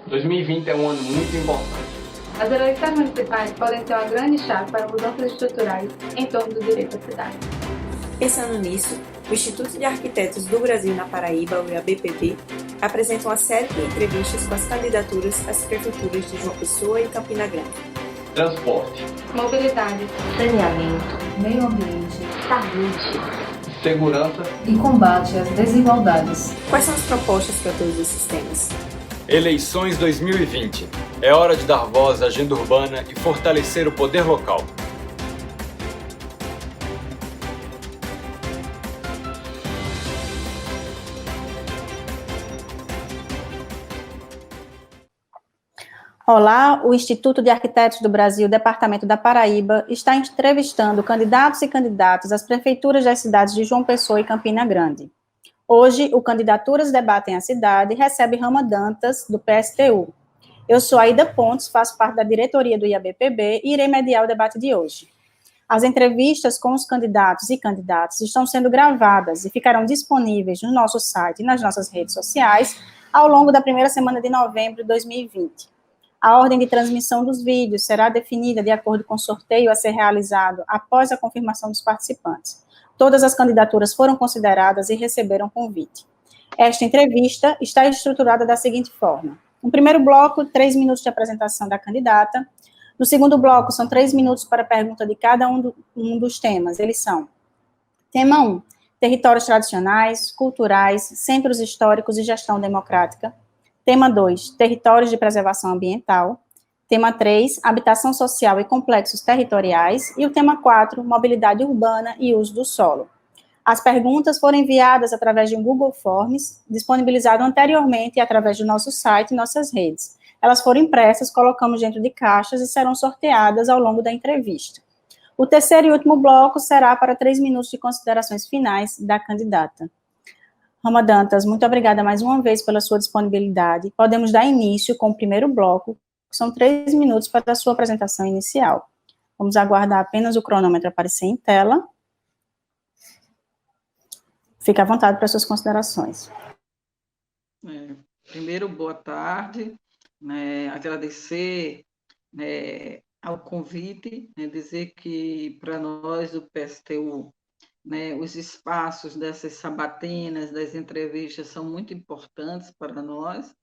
2020 é um ano muito importante. As eleições municipais podem ser uma grande chave para mudanças estruturais em torno do direito à cidade. Pensando nisso, o Instituto de Arquitetos do Brasil na Paraíba, o IABPB, apresenta uma série de entrevistas com as candidaturas às prefeituras de João Pessoa e Campina Grande. Transporte, Mobilidade, saneamento, meio ambiente, saúde, segurança e combate às desigualdades. Quais são as propostas para todos esses temas? Eleições 2020. É hora de dar voz à agenda urbana e fortalecer o poder local. Olá, o Instituto de Arquitetos do Brasil, Departamento da Paraíba, está entrevistando candidatos e candidatas às prefeituras das cidades de João Pessoa e Campina Grande. Hoje, o Candidaturas Debatem a Cidade recebe Rama Dantas, do PSTU. Eu sou Aida Pontes, faço parte da diretoria do IABPB e irei mediar o debate de hoje. As entrevistas com os candidatos e candidatas estão sendo gravadas e ficarão disponíveis no nosso site e nas nossas redes sociais ao longo da primeira semana de novembro de 2020. A ordem de transmissão dos vídeos será definida de acordo com o sorteio a ser realizado após a confirmação dos participantes. Todas as candidaturas foram consideradas e receberam convite. Esta entrevista está estruturada da seguinte forma. No primeiro bloco, 3 minutos de apresentação da candidata. No segundo bloco, são 3 minutos para a pergunta de cada um dos temas. Eles são: tema 1, territórios tradicionais, culturais, centros históricos e gestão democrática. Tema 2, territórios de preservação ambiental. Tema 3, habitação social e complexos territoriais. E o tema 4, mobilidade urbana e uso do solo. As perguntas foram enviadas através de um Google Forms, disponibilizado anteriormente através do nosso site e nossas redes. Elas foram impressas, colocamos dentro de caixas e serão sorteadas ao longo da entrevista. O terceiro e último bloco será para 3 minutos de considerações finais da candidata. Rama Dantas, muito obrigada mais uma vez pela sua disponibilidade. Podemos dar início com o primeiro bloco, que são 3 minutos para a sua apresentação inicial. Vamos aguardar apenas o cronômetro aparecer em tela. Fique à vontade para suas considerações. Primeiro, boa tarde, agradecer ao convite, dizer que para nós, o PSTU, os espaços dessas sabatinas, das entrevistas, são muito importantes para nós,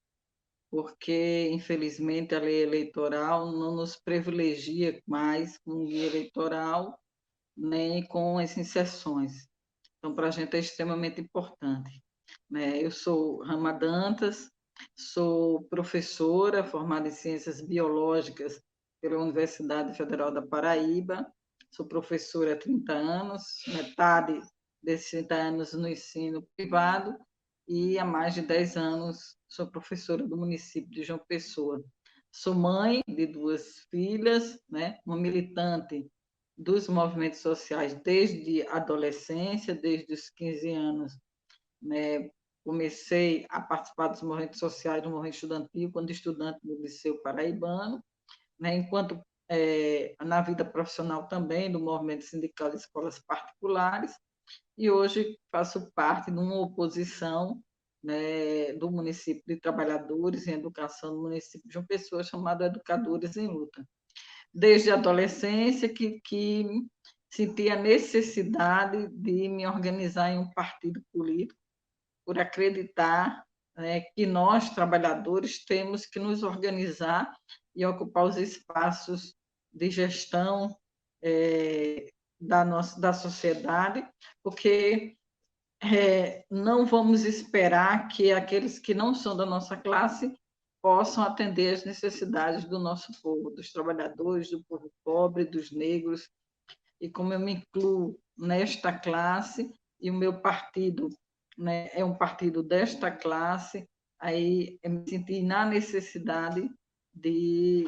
porque, infelizmente, a lei eleitoral não nos privilegia mais com o guia eleitoral, nem com as inserções. Então, para a gente é extremamente importante. Eu sou Rama Dantas, sou professora formada em Ciências Biológicas pela Universidade Federal da Paraíba, sou professora há 30 anos, metade desses 30 anos no ensino privado, e há mais de 10 anos sou professora do município de João Pessoa. Sou mãe de 2 filhas, uma militante dos movimentos sociais desde a adolescência, desde os 15 anos. Comecei a participar dos movimentos sociais do movimento estudantil, quando estudante do Liceu Paraibano, enquanto na vida profissional também do movimento sindical de escolas particulares, e hoje faço parte de uma oposição do município de trabalhadores em educação do município de João Pessoa, chamado Educadores em Luta. Desde a adolescência que senti a necessidade de me organizar em um partido político, por acreditar que nós, trabalhadores, temos que nos organizar e ocupar os espaços de gestão da sociedade, porque não vamos esperar que aqueles que não são da nossa classe possam atender às necessidades do nosso povo, dos trabalhadores, do povo pobre, dos negros. E como eu me incluo nesta classe, e o meu partido é um partido desta classe, aí eu me senti na necessidade de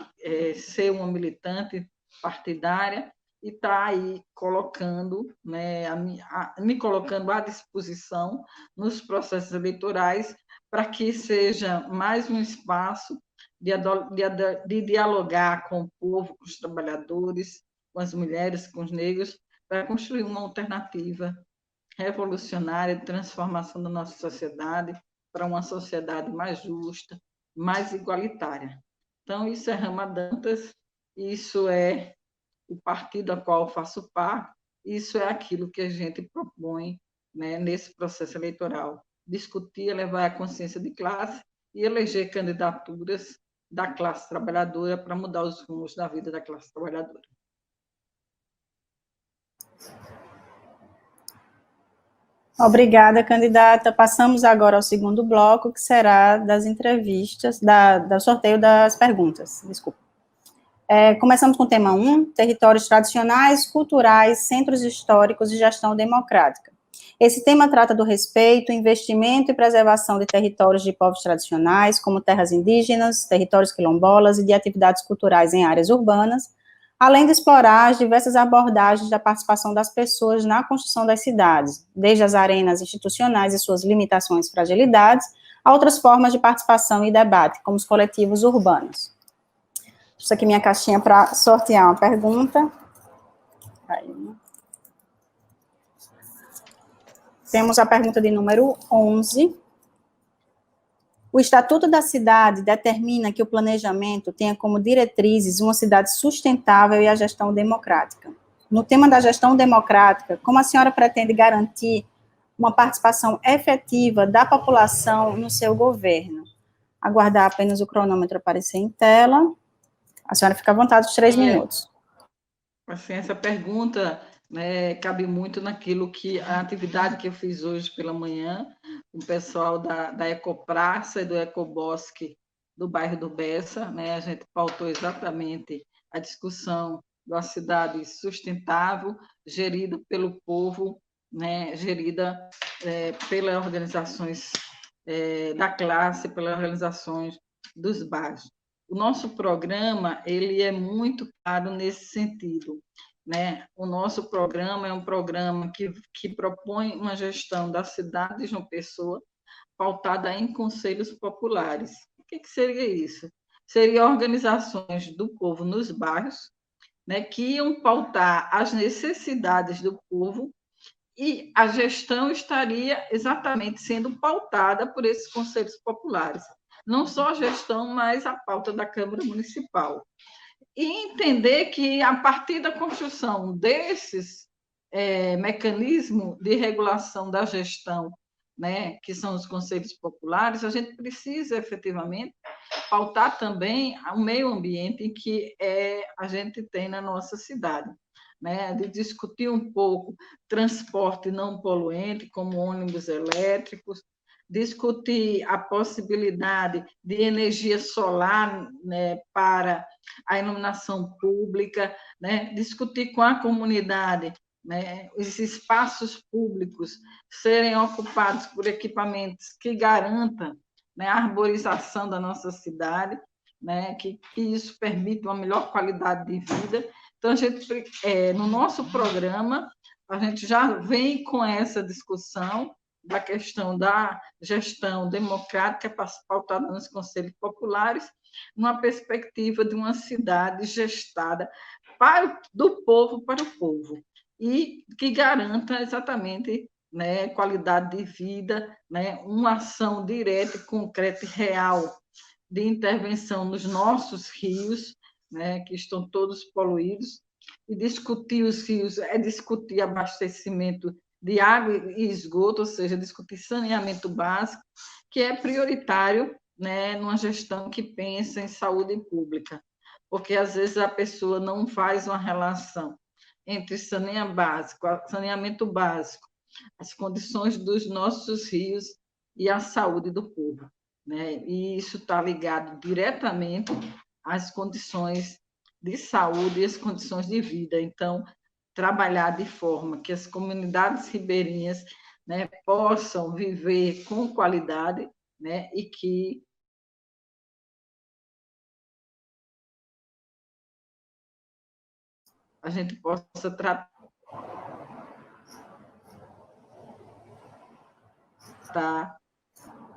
ser uma militante partidária e estar aí colocando, me colocando à disposição nos processos eleitorais para que seja mais um espaço de dialogar com o povo, com os trabalhadores, com as mulheres, com os negros, para construir uma alternativa revolucionária de transformação da nossa sociedade para uma sociedade mais justa, mais igualitária. Então, isso é Rama Dantas, isso é o partido a qual eu faço parte, isso é aquilo que a gente propõe, né, nesse processo eleitoral. Discutir, levar a consciência de classe e eleger candidaturas da classe trabalhadora para mudar os rumos da vida da classe trabalhadora. Obrigada, candidata. Passamos agora ao segundo bloco, que será das entrevistas, do sorteio das perguntas. Desculpa. Começamos com o tema 1, territórios tradicionais, culturais, centros históricos e gestão democrática. Esse tema trata do respeito, investimento e preservação de territórios de povos tradicionais, como terras indígenas, territórios quilombolas e de atividades culturais em áreas urbanas, além de explorar as diversas abordagens da participação das pessoas na construção das cidades, desde as arenas institucionais e suas limitações e fragilidades, a outras formas de participação e debate, como os coletivos urbanos. Isso aqui é minha caixinha para sortear uma pergunta. Temos a pergunta de número 11. O Estatuto da Cidade determina que o planejamento tenha como diretrizes uma cidade sustentável e a gestão democrática. No tema da gestão democrática, como a senhora pretende garantir uma participação efetiva da população no seu governo? Aguardar apenas o cronômetro aparecer em tela. A senhora fica à vontade, os 3 minutos. Assim, essa pergunta, né, cabe muito naquilo que a atividade que eu fiz hoje pela manhã, com o pessoal da Ecopraça e do Ecobosque do bairro do Bessa, né, a gente pautou exatamente a discussão de uma cidade sustentável, gerida pelo povo, né, gerida pelas organizações da classe, pelas organizações dos bairros. O nosso programa, ele é muito claro nesse sentido, né? O nosso programa é um programa que propõe uma gestão da cidade de João Pessoa pautada em conselhos populares. O que seria isso? Seriam organizações do povo nos bairros, né, que iam pautar as necessidades do povo e a gestão estaria exatamente sendo pautada por esses conselhos populares. Não só a gestão, mas a pauta da Câmara Municipal. E entender que, a partir da construção desses mecanismos de regulação da gestão, né, que são os conselhos populares, a gente precisa, efetivamente, pautar também o meio ambiente que a gente tem na nossa cidade, né, de discutir um pouco transporte não poluente, como ônibus elétricos, discutir a possibilidade de energia solar, né, para a iluminação pública, né, discutir com a comunidade, né, os espaços públicos serem ocupados por equipamentos que garantam, né, a arborização da nossa cidade, né, que isso permita uma melhor qualidade de vida. Então, a gente, no nosso programa, a gente já vem com essa discussão da questão da gestão democrática pautada nos conselhos populares, numa perspectiva de uma cidade gestada do povo para o povo, e que garanta exatamente, né, qualidade de vida, né, uma ação direta, concreta e real de intervenção nos nossos rios, né, que estão todos poluídos, e discutir os rios é discutir abastecimento de água e esgoto, ou seja, discutir saneamento básico, que é prioritário, né, numa gestão que pensa em saúde pública, porque às vezes a pessoa não faz uma relação entre saneamento básico, as condições dos nossos rios e a saúde do povo, né? E isso está ligado diretamente às condições de saúde e às condições de vida. Então, trabalhar de forma que as comunidades ribeirinhas, né, possam viver com qualidade, né, e que a gente possa tratar,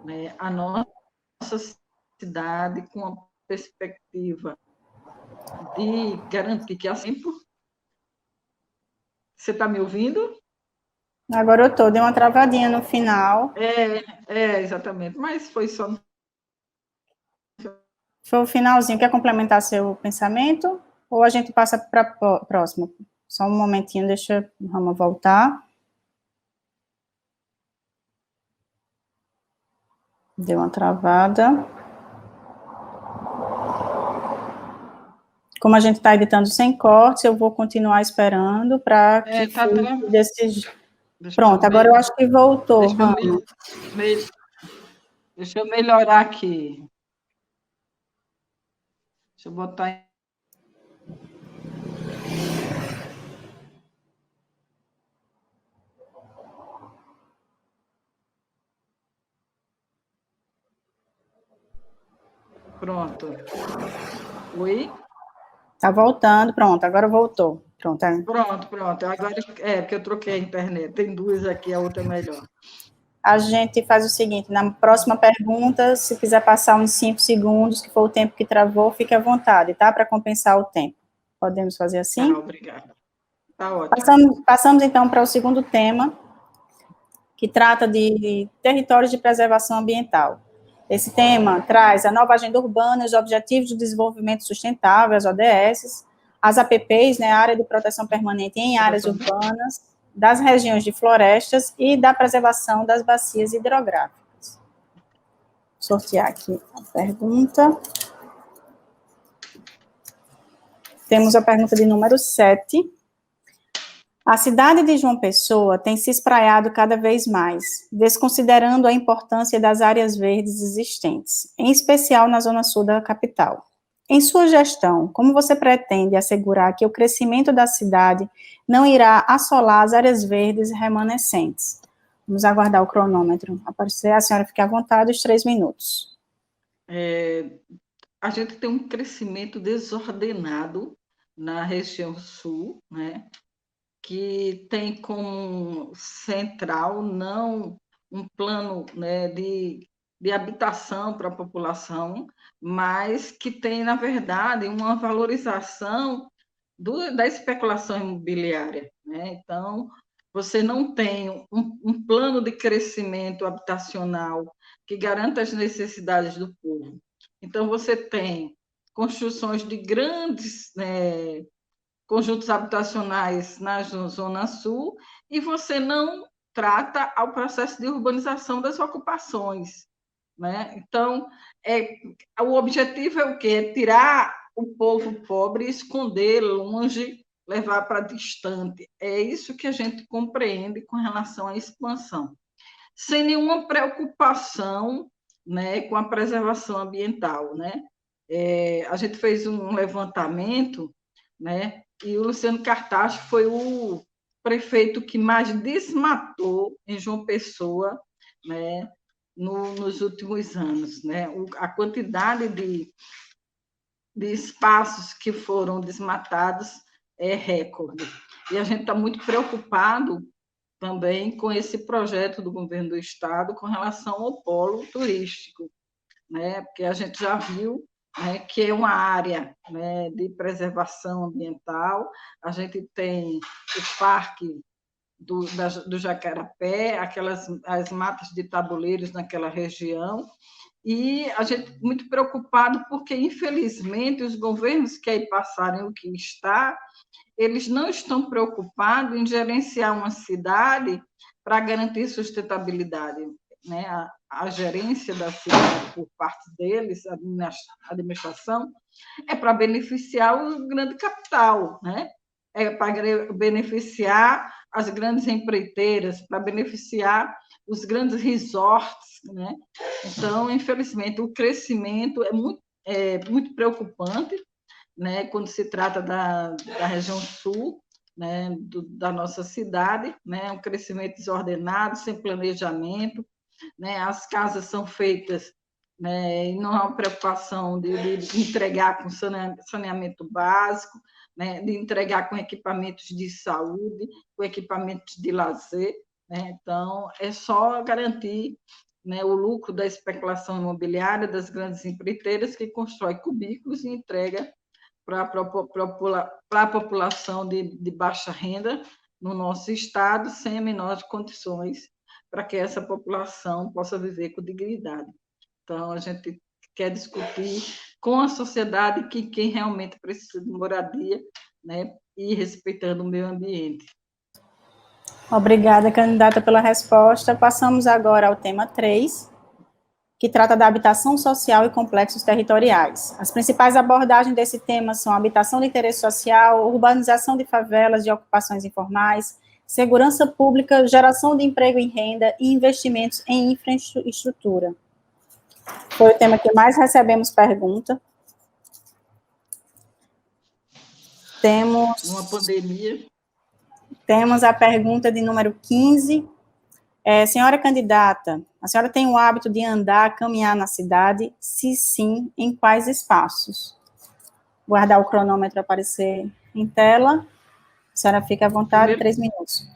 né, a nossa cidade com a perspectiva de garantir que assim. Você está me ouvindo? Agora eu estou, deu uma travadinha no final. Exatamente, mas foi só Foi o finalzinho. Quer complementar seu pensamento? Ou a gente passa para a próxima? Só um momentinho, deixa o Rama voltar. Deu uma travada. Como a gente está editando sem cortes, eu vou continuar esperando para que tá Pronto, agora eu acho que voltou, Rama. Deixa eu melhorar aqui. Deixa eu botar. Pronto. Oi? Tá voltando, pronto, agora voltou. Pronto. Pronto. Agora porque eu troquei a internet. Tem duas aqui, a outra é melhor. A gente faz o seguinte, na próxima pergunta, se quiser passar uns 5 segundos, que foi o tempo que travou, fique à vontade, tá? Para compensar o tempo. Podemos fazer assim? Obrigada. Tá ótimo. Passamos então para o segundo tema, que trata de territórios de preservação ambiental. Esse tema traz a nova agenda urbana, os Objetivos de Desenvolvimento Sustentável, as ODS, as APPs, né, a Área de Proteção Permanente em Áreas Urbanas, das regiões de florestas e da preservação das bacias hidrográficas. Vou sortear aqui a pergunta. Temos a pergunta de número 7. A cidade de João Pessoa tem se espraiado cada vez mais, desconsiderando a importância das áreas verdes existentes, em especial na zona sul da capital. Em sua gestão, como você pretende assegurar que o crescimento da cidade não irá assolar as áreas verdes remanescentes? Vamos aguardar o cronômetro aparecer. A senhora fique à vontade, os 3 minutos. A gente tem um crescimento desordenado na região sul, né? Que tem como central não um plano, né, de habitação para a população, mas que tem, na verdade, uma valorização da especulação imobiliária, né? Então, você não tem um plano de crescimento habitacional que garanta as necessidades do povo. Então, você tem construções de grandes, né, conjuntos habitacionais na Zona Sul, e você não trata ao processo de urbanização das ocupações, né? Então, o objetivo é o quê? É tirar o povo pobre, esconder longe, levar para distante. É isso que a gente compreende com relação à expansão. Sem nenhuma preocupação, né, com a preservação ambiental, né? A gente fez um levantamento, né? E o Luciano Cartacho foi o prefeito que mais desmatou em João Pessoa, né, nos últimos anos, né? A quantidade de espaços que foram desmatados é recorde. E a gente está muito preocupado também com esse projeto do governo do estado com relação ao polo turístico, né? Porque a gente já viu, né, que é uma área, né, de preservação ambiental. A gente tem o Parque do Jacarapé, as matas de tabuleiros naquela região, e a gente muito preocupado porque, infelizmente, os governos que aí passarem o que está, eles não estão preocupados em gerenciar uma cidade para garantir sustentabilidade, né? A gerência da cidade por parte deles, a administração, é para beneficiar o grande capital, né? É para beneficiar as grandes empreiteiras, para beneficiar os grandes resorts, né? Então, infelizmente, o crescimento é muito preocupante, né, quando se trata da região sul, né, da nossa cidade, né, um crescimento desordenado, sem planejamento, né, as casas são feitas, né, e não há uma preocupação de entregar com saneamento básico, né, de entregar com equipamentos de saúde, com equipamentos de lazer, né, então é só garantir, né, o lucro da especulação imobiliária das grandes empreiteiras que constrói cubículos e entrega para a população de baixa renda no nosso estado, sem a menor de condições para que essa população possa viver com dignidade. Então, a gente quer discutir com a sociedade, que quem realmente precisa de moradia, né, e respeitando o meio ambiente. Obrigada, candidata, pela resposta. Passamos agora ao tema 3, que trata da habitação social e complexos territoriais. As principais abordagens desse tema são habitação de interesse social, urbanização de favelas, de ocupações informais, segurança pública, geração de emprego e renda e investimentos em infraestrutura. Foi o tema que mais recebemos pergunta. Uma pandemia. Temos a pergunta de número 15. Senhora candidata, a senhora tem o hábito de andar, caminhar na cidade? Se sim, em quais espaços? Guardar o cronômetro aparecer em tela. A senhora fica à vontade, 3 minutos.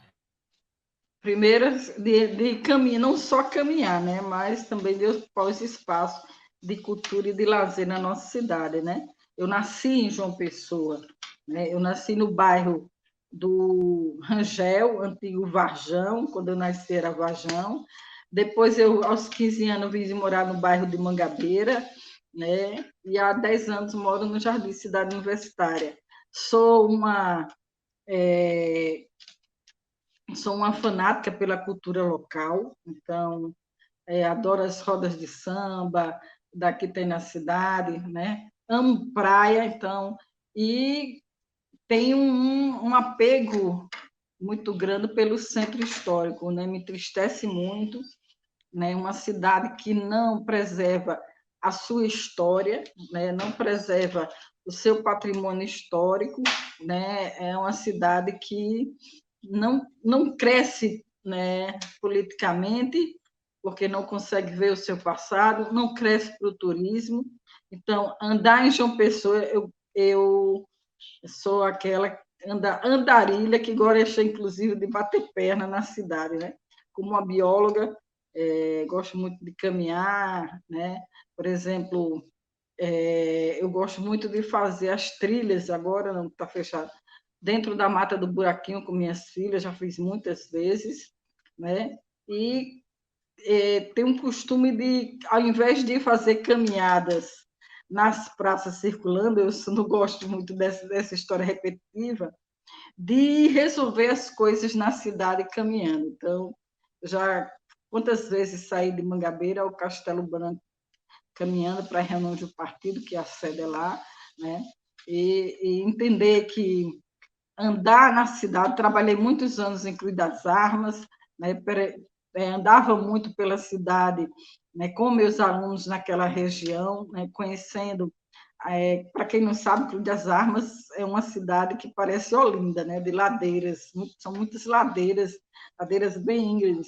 Primeiro, de caminhar, não só caminhar, né, mas também de ocupar os espaços de cultura e de lazer na nossa cidade, né? Eu nasci em João Pessoa, né? Eu nasci no bairro do Rangel, antigo Varjão, quando eu nasci era Varjão. Depois, aos 15 anos, vim morar no bairro de Mangabeira, né? E há 10 anos moro no Jardim Cidade Universitária. Sou uma fanática pela cultura local, então adoro as rodas de samba, daqui tem na cidade, né? Amo praia, então, e tenho um apego muito grande pelo centro histórico, né? Me entristece muito, né? Uma cidade que não preserva a sua história, né? Não preserva o seu patrimônio histórico, né? É uma cidade que não cresce, né, politicamente, porque não consegue ver o seu passado, não cresce para o turismo. Então, andar em João Pessoa, eu sou aquela andarilha que gosta, inclusive, de bater perna na cidade, né? Como uma bióloga, gosto muito de caminhar, né? Por exemplo, eu gosto muito de fazer as trilhas, agora não está fechado, dentro da Mata do Buraquinho com minhas filhas, já fiz muitas vezes, né? E tenho um costume de, ao invés de fazer caminhadas nas praças circulando, eu não gosto muito dessa história repetitiva, de resolver as coisas na cidade caminhando. Então, já quantas vezes saí de Mangabeira ao Castelo Branco caminhando para a reunião do partido, que a sede é lá, né? E entender que andar na cidade, trabalhei muitos anos em Cruz das Armas, né? Andava muito pela cidade, né, com meus alunos naquela região, né, conhecendo. Para quem não sabe, Cruz das Armas é uma cidade que parece Olinda, né, de ladeiras, são muitas ladeiras, ladeiras bem íngremes.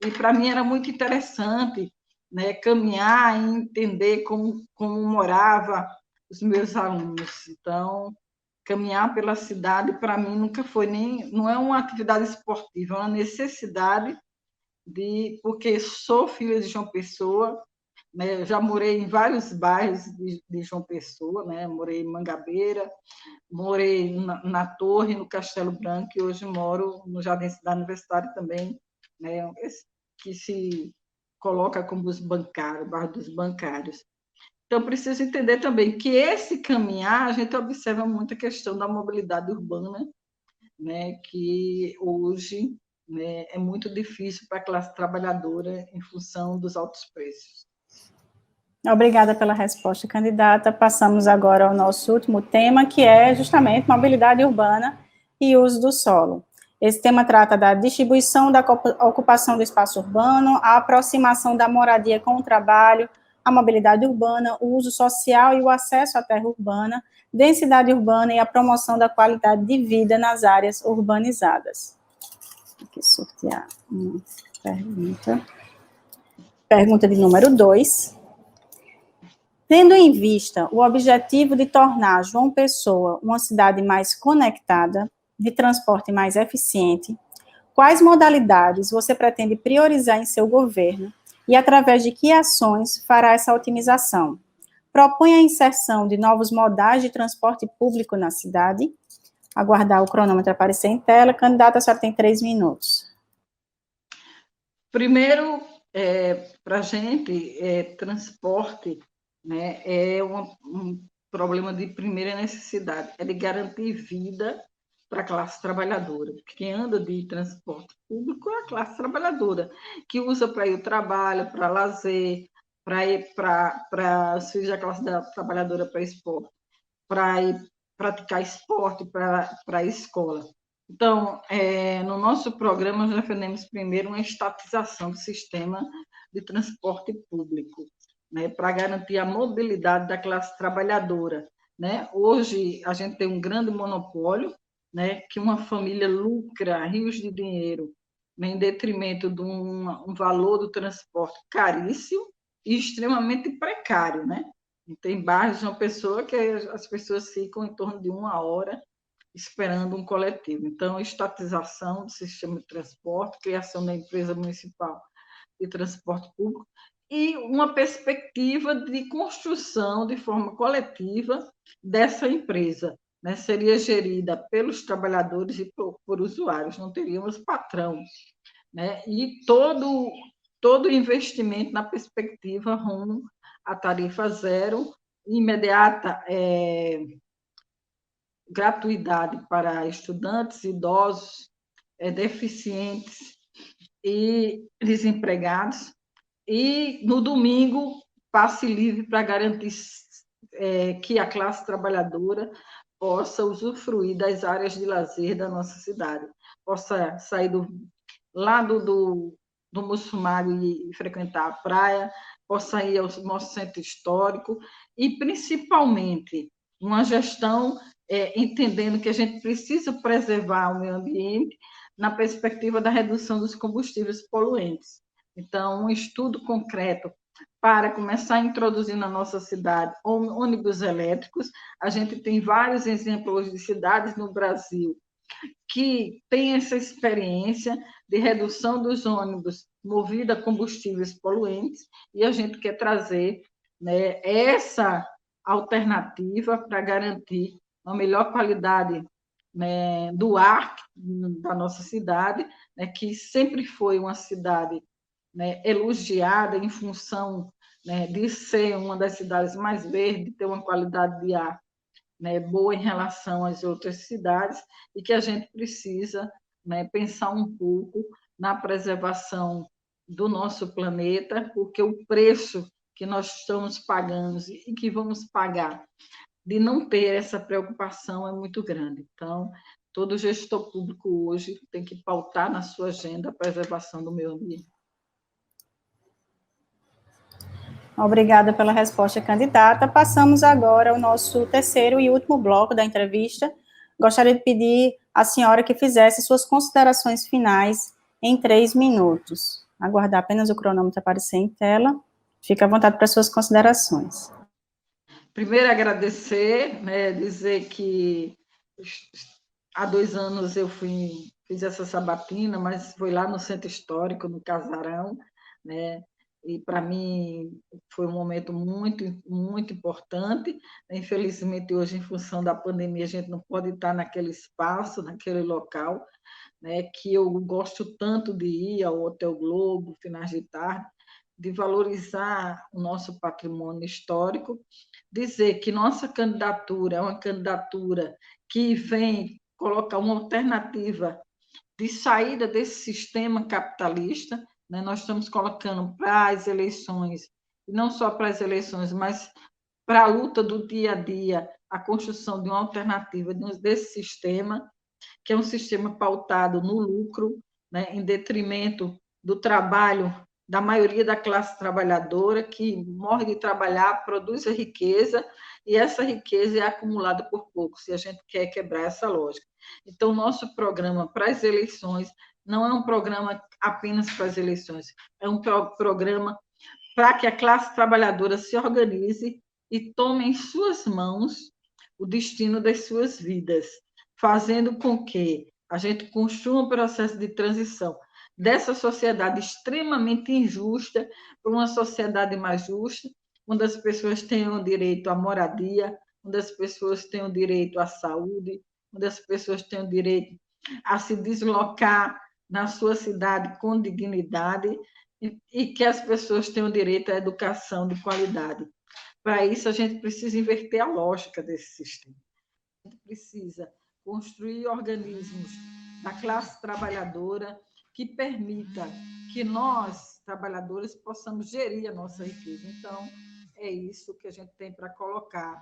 E para mim era muito interessante, né, caminhar e entender como morava os meus alunos. Então, caminhar pela cidade, para mim, nunca foi não é uma atividade esportiva, é uma necessidade, porque sou filha de João Pessoa, né? Já morei em vários bairros de João Pessoa, né? Morei em Mangabeira, morei na Torre, no Castelo Branco, e hoje moro no Jardim Cidade Universitária também, né? Que se coloca como os bancários, bairro dos bancários. Então, preciso entender também que esse caminhar, a gente observa muito a questão da mobilidade urbana, né, que hoje, né, é muito difícil para a classe trabalhadora em função dos altos preços. Obrigada pela resposta, candidata. Passamos agora ao nosso último tema, que é justamente mobilidade urbana e uso do solo. Esse tema trata da distribuição da ocupação do espaço urbano, a aproximação da moradia com o trabalho, a mobilidade urbana, o uso social e o acesso à terra urbana, densidade urbana e a promoção da qualidade de vida nas áreas urbanizadas. Aqui sortear uma pergunta. Pergunta de número 2. Tendo em vista o objetivo de tornar João Pessoa uma cidade mais conectada, de transporte mais eficiente, quais modalidades você pretende priorizar em seu governo e através de que ações fará essa otimização? Propõe a inserção de novos modais de transporte público na cidade? Aguardar o cronômetro aparecer em tela. Candidata, a senhora tem 3 minutos. Primeiro, para a gente, transporte, né, é um problema de primeira necessidade, é de garantir vida para a classe trabalhadora. Quem anda de transporte público é a classe trabalhadora, que usa para ir ao trabalho, para lazer, para ir para os filhos da classe trabalhadora para esporte, para ir praticar esporte, para a escola. Então, no nosso programa, nós defendemos primeiro uma estatização do sistema de transporte público, né, para garantir a mobilidade da classe trabalhadora. Né? Hoje, a gente tem um grande monopólio, né, que uma família lucra rios de dinheiro, né, em detrimento de um valor do transporte caríssimo e extremamente precário. Né? Tem bairros de uma pessoa que as pessoas ficam em torno de 1 hora esperando um coletivo. Então, estatização do sistema de transporte, criação da empresa municipal de transporte público e uma perspectiva de construção de forma coletiva dessa empresa. Né? Seria gerida pelos trabalhadores e por usuários, não teríamos patrão. Né? E todo investimento na perspectiva rumo à tarifa zero, imediata, gratuidade para estudantes, idosos, deficientes e desempregados, e no domingo passe livre para garantir que a classe trabalhadora possa usufruir das áreas de lazer da nossa cidade, possa sair lá do Mussumário e frequentar a praia, possa ir ao nosso centro histórico e, principalmente, uma gestão entendendo que a gente precisa preservar o meio ambiente na perspectiva da redução dos combustíveis poluentes. Então, um estudo concreto para começar a introduzir na nossa cidade ônibus elétricos. A gente tem vários exemplos de cidades no Brasil que têm essa experiência de redução dos ônibus movida a combustíveis poluentes, e a gente quer trazer, né, essa alternativa para garantir uma melhor qualidade, né, do ar da nossa cidade, né, que sempre foi uma cidade, né, elogiada em função, né, de ser uma das cidades mais verdes, ter uma qualidade de ar, né, boa em relação às outras cidades, e que a gente precisa, né, pensar um pouco na preservação do nosso planeta, porque o preço que nós estamos pagando e que vamos pagar de não ter essa preocupação é muito grande. Então, todo gestor público hoje tem que pautar na sua agenda a preservação do meio ambiente. Obrigada pela resposta, candidata. Passamos agora ao nosso terceiro e último bloco da entrevista. Gostaria de pedir à senhora que fizesse suas considerações finais em 3 minutos. Aguardar apenas o cronômetro aparecer em tela. Fique à vontade para suas considerações. Primeiro, agradecer, né, dizer que há 2 anos eu fiz essa sabatina, mas foi lá no Centro Histórico, no Casarão, né, e para mim foi um momento muito, muito importante. Infelizmente, hoje, em função da pandemia, a gente não pode estar naquele espaço, naquele local, né, que eu gosto tanto de ir ao Hotel Globo, finais de tarde, de valorizar o nosso patrimônio histórico, dizer que nossa candidatura é uma candidatura que vem colocar uma alternativa de saída desse sistema capitalista, né? Nós estamos colocando para as eleições, e não só para as eleições, mas para a luta do dia a dia, a construção de uma alternativa desse sistema, que é um sistema pautado no lucro, né? Em detrimento do trabalho da maioria da classe trabalhadora, que morre de trabalhar, produz a riqueza, e essa riqueza é acumulada por poucos, e a gente quer quebrar essa lógica. Então, nosso programa para as eleições não é um programa apenas para as eleições, é um programa para que a classe trabalhadora se organize e tome em suas mãos o destino das suas vidas, fazendo com que a gente construa um processo de transição dessa sociedade extremamente injusta para uma sociedade mais justa, onde as pessoas tenham direito à moradia, onde as pessoas tenham direito à saúde, onde as pessoas tenham direito a se deslocar na sua cidade com dignidade, e que as pessoas tenham direito à educação de qualidade. Para isso, a gente precisa inverter a lógica desse sistema. A gente precisa construir organismos da classe trabalhadora que permita que nós, trabalhadores, possamos gerir a nossa riqueza. Então, é isso que a gente tem para colocar,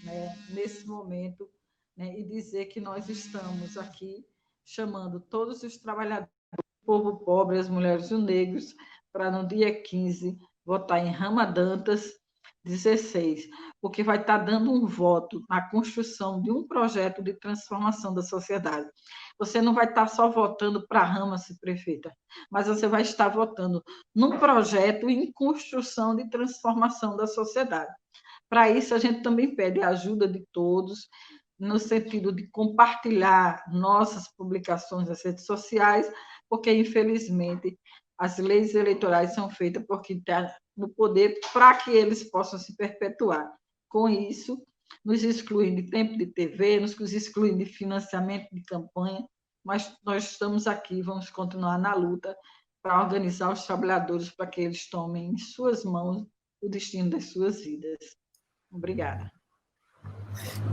né, nesse momento, né, e dizer que nós estamos aqui chamando todos os trabalhadores, o povo pobre, as mulheres e os negros, para no dia 15 votar em Rama Dantas 16, porque vai estar dando um voto na construção de um projeto de transformação da sociedade. Você não vai estar só votando para a Rama ser prefeita, mas você vai estar votando num projeto em construção de transformação da sociedade. Para isso, a gente também pede a ajuda de todos, no sentido de compartilhar nossas publicações nas redes sociais, porque, infelizmente, as leis eleitorais são feitas por quem está no poder para que eles possam se perpetuar. Com isso, nos excluem de tempo de TV, nos excluem de financiamento de campanha, mas nós estamos aqui, vamos continuar na luta para organizar os trabalhadores para que eles tomem em suas mãos o destino das suas vidas. Obrigada.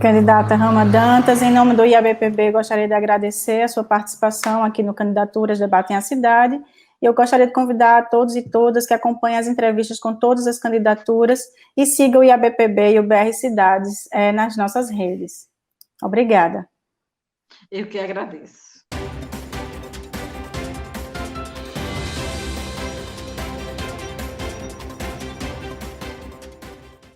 Candidata Rama Dantas, em nome do IABPB, gostaria de agradecer a sua participação aqui no Candidaturas Debatem a Cidade. Eu gostaria de convidar a todos e todas que acompanhem as entrevistas com todas as candidaturas e sigam o IABPB e o BR Cidades nas nossas redes. Obrigada. Eu que agradeço.